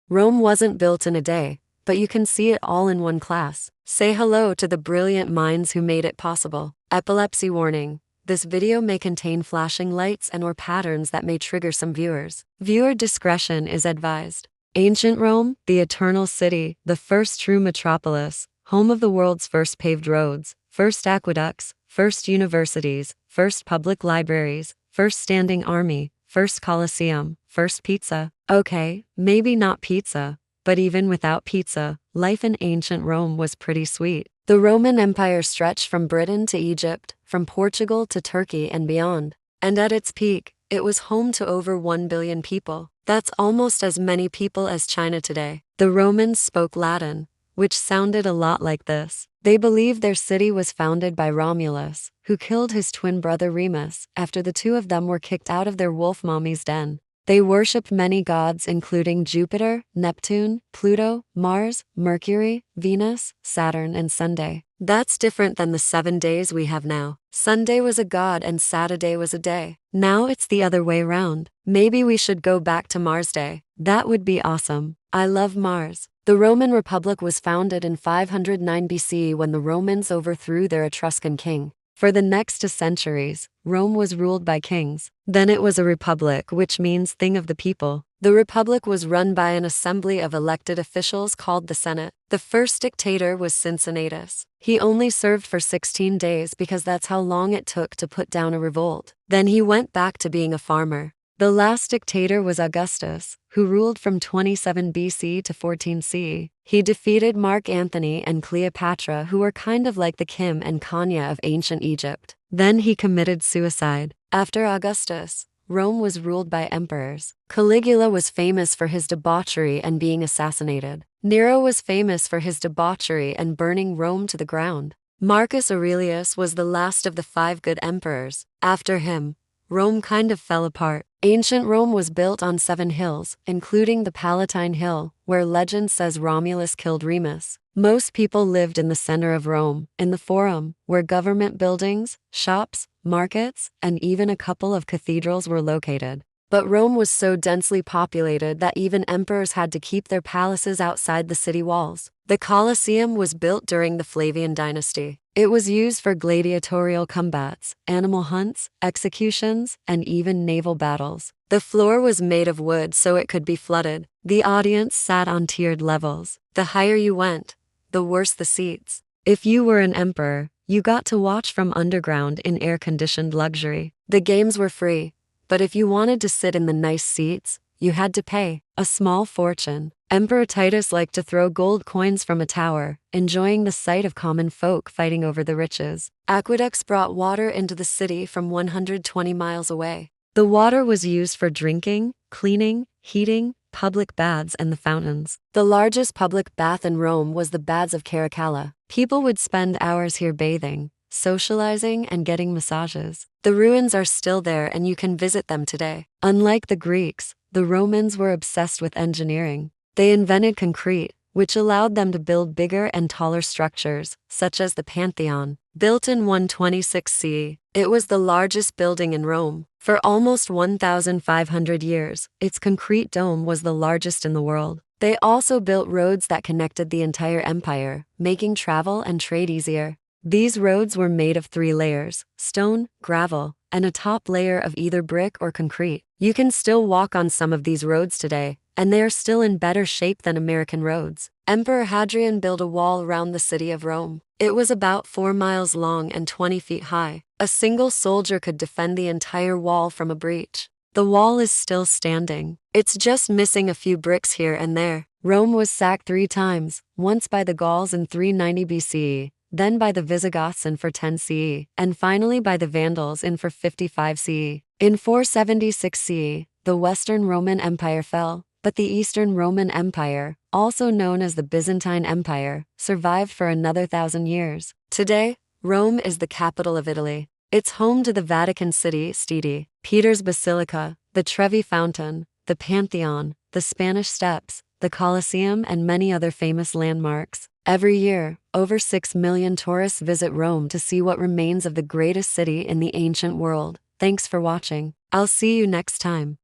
Rome wasn't built in a day, but you can see it all in one class. Say hello to the brilliant minds who made it possible. Epilepsy warning. This video may contain flashing lights and/or patterns that may trigger some viewers. Viewer discretion is advised. Ancient Rome, the eternal city, the first true metropolis, home of the world's first paved roads, first aqueducts, first universities, first public libraries, first standing army, first Colosseum, first pizza. Okay, maybe not pizza, but even without pizza, life in ancient Rome was pretty sweet. The Roman Empire stretched from Britain to Egypt, from Portugal to Turkey and beyond. And at its peak, it was home to over 1 billion people. That's almost as many people as China today. The Romans spoke Latin, which sounded a lot like this. They believed their city was founded by Romulus, who killed his twin brother Remus after the two of them were kicked out of their wolf mommy's den. They worshipped many gods including Jupiter, Neptune, Pluto, Mars, Mercury, Venus, Saturn, and Sunday. That's different than the 7 days we have now. Sunday was a god and Saturday was a day. Now it's the other way around. Maybe we should go back to Mars Day. That would be awesome. I love Mars. The Roman Republic was founded in 509 BC when the Romans overthrew their Etruscan king. For the next 2 centuries, Rome was ruled by kings. Then it was a republic, which means thing of the people. The republic was run by an assembly of elected officials called the Senate. The first dictator was Cincinnatus. He only served for 16 days because that's how long it took to put down a revolt. Then he went back to being a farmer. The last dictator was Augustus, who ruled from 27 BC to 14 CE. He defeated Mark Antony and Cleopatra, who were kind of like the Kim and Kanye of ancient Egypt. Then he committed suicide. After Augustus, Rome was ruled by emperors. Caligula was famous for his debauchery and being assassinated. Nero was famous for his debauchery and burning Rome to the ground. Marcus Aurelius was the last of the 5 good emperors. After him, Rome kind of fell apart. Ancient Rome was built on 7 hills, including the Palatine Hill, where legend says Romulus killed Remus. Most people lived in the center of Rome, in the Forum, where government buildings, shops, markets, and even a couple of cathedrals were located. But Rome was so densely populated that even emperors had to keep their palaces outside the city walls. The Colosseum was built during the Flavian dynasty. It was used for gladiatorial combats, animal hunts, executions, and even naval battles. The floor was made of wood so it could be flooded. The audience sat on tiered levels. The higher you went, the worse the seats. If you were an emperor, you got to watch from underground in air-conditioned luxury. The games were free, but if you wanted to sit in the nice seats, you had to pay a small fortune. Emperor Titus liked to throw gold coins from a tower, enjoying the sight of common folk fighting over the riches. Aqueducts brought water into the city from 120 miles away. The water was used for drinking, cleaning, heating, public baths, and the fountains. The largest public bath in Rome was the Baths of Caracalla. People would spend hours here bathing, socializing, and getting massages. The ruins are still there and you can visit them today. Unlike the Greeks, the Romans were obsessed with engineering. They invented concrete, which allowed them to build bigger and taller structures, such as the Pantheon. Built in 126 CE, it was the largest building in Rome. For almost 1,500 years, its concrete dome was the largest in the world. They also built roads that connected the entire empire, making travel and trade easier. These roads were made of 3 layers: stone, gravel, and a top layer of either brick or concrete. You can still walk on some of these roads today, and they are still in better shape than American roads. Emperor Hadrian built a wall around the city of Rome. It was about 4 miles long and 20 feet high. A single soldier could defend the entire wall from a breach. The wall is still standing. It's just missing a few bricks here and there. Rome was sacked 3 times, once by the Gauls in 390 BCE, then by the Visigoths in 410 CE, and finally by the Vandals in 455 CE. In 476 CE, the Western Roman Empire fell, but the Eastern Roman Empire, also known as the Byzantine Empire, survived for another 1,000 years. Today, Rome is the capital of Italy. It's home to the Vatican City, Stidi, Peter's Basilica, the Trevi Fountain, the Pantheon, the Spanish Steps, the Colosseum, and many other famous landmarks. Every year, over 6 million tourists visit Rome to see what remains of the greatest city in the ancient world. Thanks for watching. I'll see you next time.